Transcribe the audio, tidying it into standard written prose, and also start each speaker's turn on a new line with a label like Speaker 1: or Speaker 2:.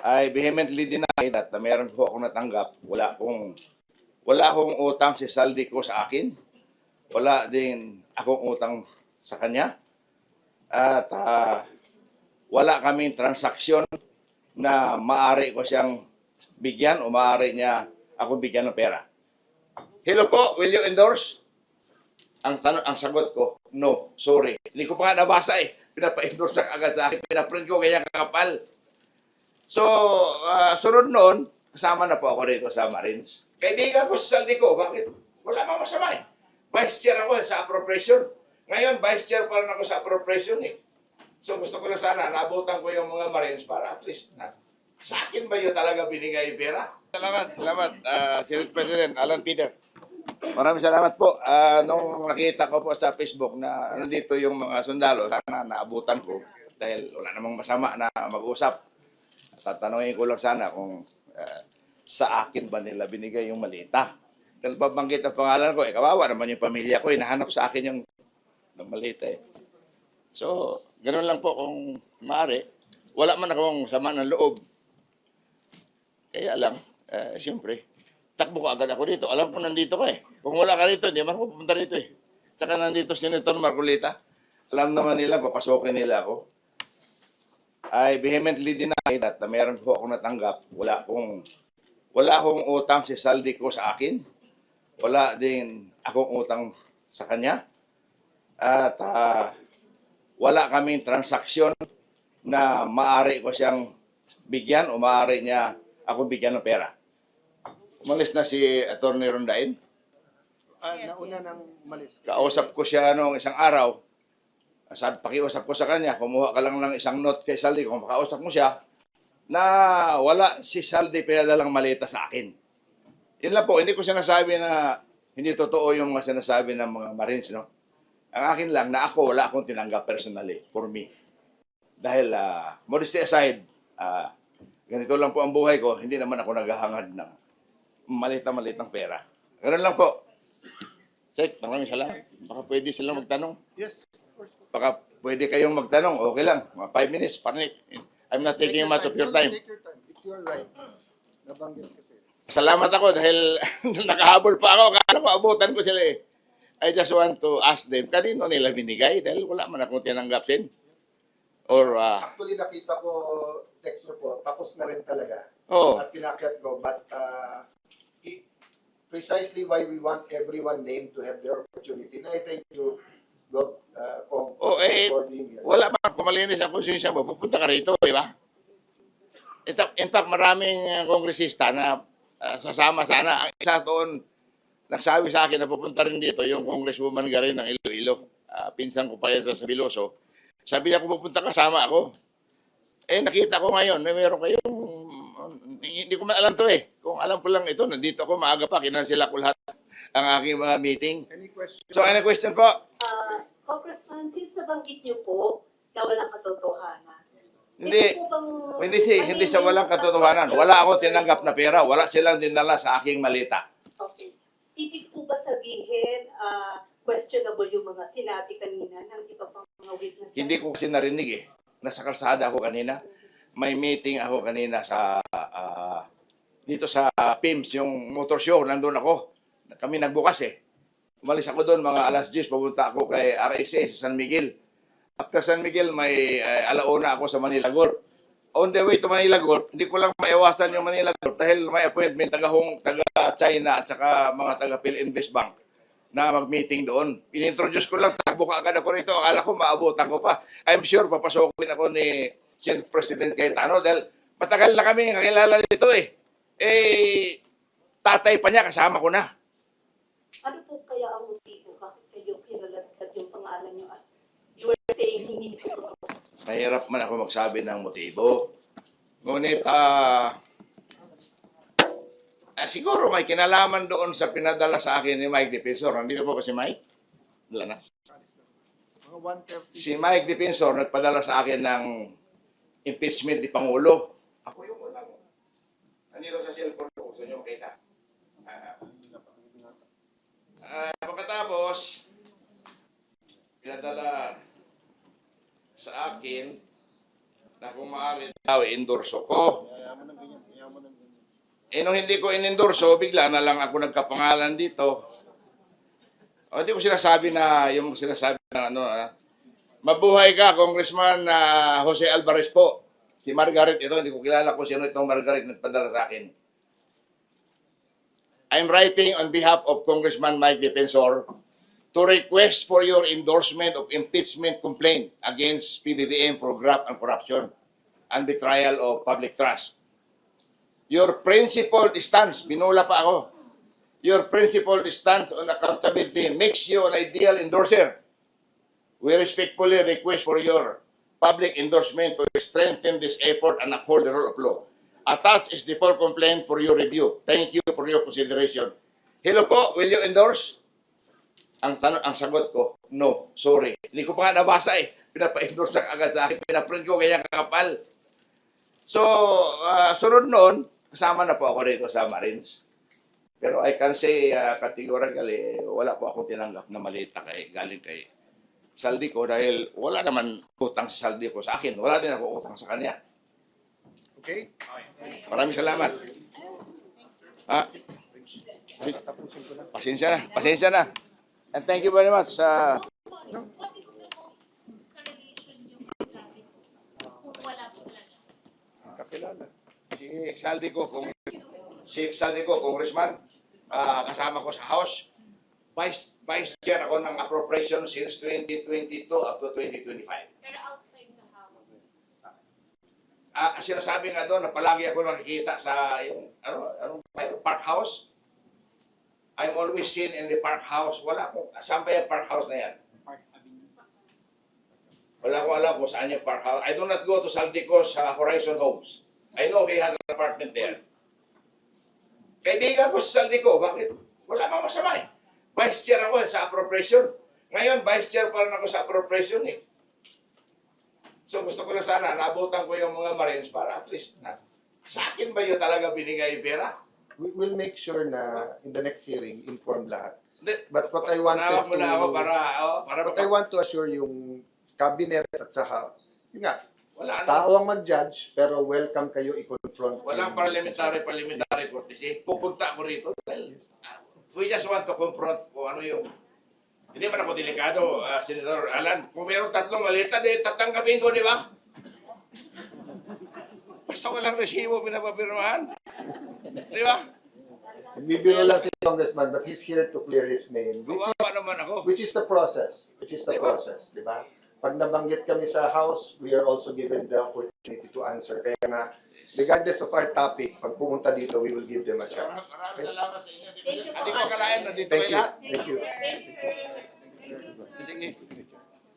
Speaker 1: I vehemently deny that na meron po akong natanggap. Wala akong utang si Saldi ko sa akin. Wala din akong utang sa kanya. At wala kaming transaksyon na maaari ko siyang bigyan o maaari niya ako bigyan ng pera. Hello po, will you endorse? Ang sagot ko, no, sorry. Hindi ko pa nga nabasa eh. Pinapa-endorse agad sa akin. Pinaprint ko kaya kakapal. So, sunod noon, kasama na po ako rito sa Marines. Kaibigan ko si Saldi ko, bakit? Wala mang masama eh. Vice chair ako sa appropriation. Ngayon, vice chair pa rin ako sa appropriation eh. So gusto ko na sana, naabutan ko yung mga Marines para at least na. Sa akin ba yun talaga binigay yung pera? Salamat. Senate President Alan Peter. Maraming salamat po. Nung nakita ko po sa Facebook na nandito yung mga sundalo, sana naabutan ko dahil wala namang masama na mag-usap. Tatanungin ko lang sana kung sa akin ba nila binigay yung malita. Dahil babanggit ang pangalan ko, kawawa naman yung pamilya ko, hinahanap sa akin yung malita eh. So, ganoon lang po kung maaari. Wala man akong sama ng loob. Kaya lang, siyempre, takbo ko agad ako dito. Alam ko nandito ka eh. Kung wala ka rito, hindi man ako pupunta rito eh. Saka nandito si Senator Marcolita. Alam naman nila, papasokin nila ako. I vehemently deny that na meron po akong natanggap. Wala akong utang si Saldi ko sa akin. Wala din akong utang sa kanya. At wala kaming transaksyon na maaari ko siyang bigyan o maaari niya ako bigyan ng pera. Umalis na si Attorney Rondain.
Speaker 2: Nauna nang umalis.
Speaker 1: Kausap ko siya noong isang araw. Pakiusap ko sa kanya, kumuha ka lang ng isang note kay Saldi, kung makausap mo siya, na wala si Saldi pinadalang malita sa akin. Yun lang po, hindi ko sinasabi na hindi totoo yung mga sinasabi ng mga Marines, no? Ang akin lang, na ako, wala akong tinanggap personally, for me. Dahil, modesty aside, ganito lang po ang buhay ko, hindi naman ako naghahangad ng malita-malitang pera. Ganun lang po. Sek, maraming salamat. Baka pwede silang magtanong.
Speaker 2: Yes, of course.
Speaker 1: Baka pwede kayong magtanong, okay lang, mga 5 minutes, panic. I'm not taking much of your time.
Speaker 2: Take your time. It's your right. Nabanggit kasi.
Speaker 1: Salamat ako dahil nakahabol pa ako. Kala ko, abutan ko sila eh. I just want to ask them, kanino nila binigay? Dahil wala man akong tinanggap sin. Or,
Speaker 2: Actually, nakita ko text report. Tapos na rin talaga.
Speaker 1: oh,
Speaker 2: At pinakyat ko. But precisely why we want everyone named to have their opportunity. And I thank you, God, for being here.
Speaker 1: wala man kumalinis ang konsensya mo, pupunta ka rito, di ba? In fact, maraming kongresista na sasama sana. Ang isa doon, nagsabi sa akin na pupunta rin dito yung Congresswoman Garin ng Iloilo. Pinsan ko pa yan sa Sabiloso. Sabi niya, kung pupunta ka, sama ako. Eh, nakita ko ngayon, na meron kayong, hindi ko man alam to eh. Kung alam ko lang ito, nandito ako, maaga pa, kinansila ko lahat ang aking mga meeting.
Speaker 2: Any question?
Speaker 1: So, any question po?
Speaker 3: Congressman, since nabanggit niyo po na walang katotohanan.
Speaker 1: Hindi sa walang katotohanan. Wala akong tinanggap na pera. Wala silang dinala sa aking malita.
Speaker 3: Okay. Ibig po ba sabihin, questionable yung mga sinabi kanina ng iba pang mga witnesses?
Speaker 1: Hindi ko kasi narinig eh. Nasa kalsada ako kanina. May meeting ako kanina sa dito sa PIMS, yung motor show. Nandun ako. Kami nagbukas eh. Umalis ako doon mga alas 10. Pumunta ako kay RSA sa San Miguel. After San Miguel, may alauna ako sa Manila Golf. On the way to Manila Golf, hindi ko lang maiwasan yung Manila Golf dahil may appointment taga-China at saka mga taga-PhilInvest Bank na mag-meeting doon. Inintroduce ko lang, takbo ka agad ako rito. Akala ko maabutan ko pa. I'm sure papasokin ako ni Senate President Cayetano dahil matagal na kami kakilala nito eh. Eh, tatay pa niya, kasama ko na.
Speaker 3: Ano po kaya ang motibo? Bakit kayo kinalatag yung pangalan niyo as you were saying hindi po?
Speaker 1: Mahirap man ako magsabi ng motibo. Ngunit, siguro may kinalaman doon sa pinadala sa akin ni Mike Defensor. Nandito po ba si Mike? Wala na.
Speaker 2: Mga 130.
Speaker 1: Si Mike Defensor nagpadala sa akin ng impeachment ni Pangulo. Ako yung walang. Nandito sa cellphone ko. Gusto nyo makita? Pagkatapos, pinadala sa akin na kung maaari daw endorso ko. nung hindi ko in-endorso, bigla na lang ako nagkapangalan dito. O, hindi ko sinasabi na, yung sinasabi na ano, mabuhay ka, Congressman Jose Alvarez po. Si Margaret ito, hindi ko kilala kung sino itong Margaret nagpadala sa akin. I'm writing on behalf of Congressman Mike Defensor to request for your endorsement of impeachment complaint against PBBM for graft and corruption and betrayal of public trust. Your principled stance, binula pa ako, your principled stance on accountability makes you an ideal endorser. We respectfully request for your public endorsement to strengthen this effort and uphold the rule of law. Attached is the full complaint for your review. Thank you for your consideration. Hello po, will you endorse? Ang sagot ko, no, sorry. Hindi ko pa nga nabasa eh. Pinapa-endorse agad sa akin. Pinaprint ko kaya kakapal. So, sunod noon, kasama na po ako rito sa Marines. Pero I can say categorically, wala po akong tinanggap na malita galing kay Saldico dahil wala naman utang si Saldico sa akin. Wala din ako utang sa kanya.
Speaker 2: Okay?
Speaker 1: Maraming salamat. Pasensya na, pasensya na. And thank you very much.
Speaker 4: What is the most correlation yung sabi ko? Kung wala po talaga.
Speaker 2: Kakilala.
Speaker 1: Si Saldico, Congressman, kasama ko sa House. Vice Chair ako ng appropriation since 2022 up to 2025.
Speaker 4: Pero outside the house.
Speaker 1: Sinasabi nga doon na palagi ako nakikita sa yung park house. I'm always seen in the park house. Wala akong, saan ba yung park house na yan? Wala akong alam kung saan yung park house. I do not go to Saldico's Horizon Homes. I know he has an apartment there. Kaibigan ko sa Saldico, bakit? Wala mang masama eh. Vice Chair ako sa appropriation. Ngayon, Vice Chair pa rin ako sa appropriation eh. So gusto ko na sana, naabutan ko yung mga Marines para at least sa akin ba yun talaga binigay yung pera?
Speaker 2: We will make sure na in the next hearing, inform lahat.
Speaker 1: Hindi.
Speaker 2: But what I wanted
Speaker 1: Panawag mo na ako para
Speaker 2: what I want to assure yung cabinet at sa House, yun nga,
Speaker 1: wala
Speaker 2: tao ang mag-judge, pero welcome kayo i-confront.
Speaker 1: walang parliamentary courtesy. Pupunta ako rito dahil we just want to confront kung ano yung hindi man ako delikado, Senator Alan. Kung mayroong tatlong malita, tatanggapin ko, di ba? Basta walang resibo pinapapirmahan. Di ba?
Speaker 2: Bibiro lang si Congressman, but he's here to clear his name.
Speaker 1: Kawawa naman ako.
Speaker 2: Which is the process.
Speaker 1: Diba?
Speaker 2: Di ba? Pag nabanggit kami sa House, we are also given the opportunity to answer. Kaya nga, regardless of our topic, pag pumunta dito, we will give them a chance.
Speaker 1: Maraming salamat sa inyo.
Speaker 3: Thank you po.
Speaker 1: Hindi ko akalain na dito
Speaker 2: Thank
Speaker 1: kayo
Speaker 2: you.
Speaker 1: lahat.
Speaker 2: Thank you.
Speaker 4: Thank you, sir.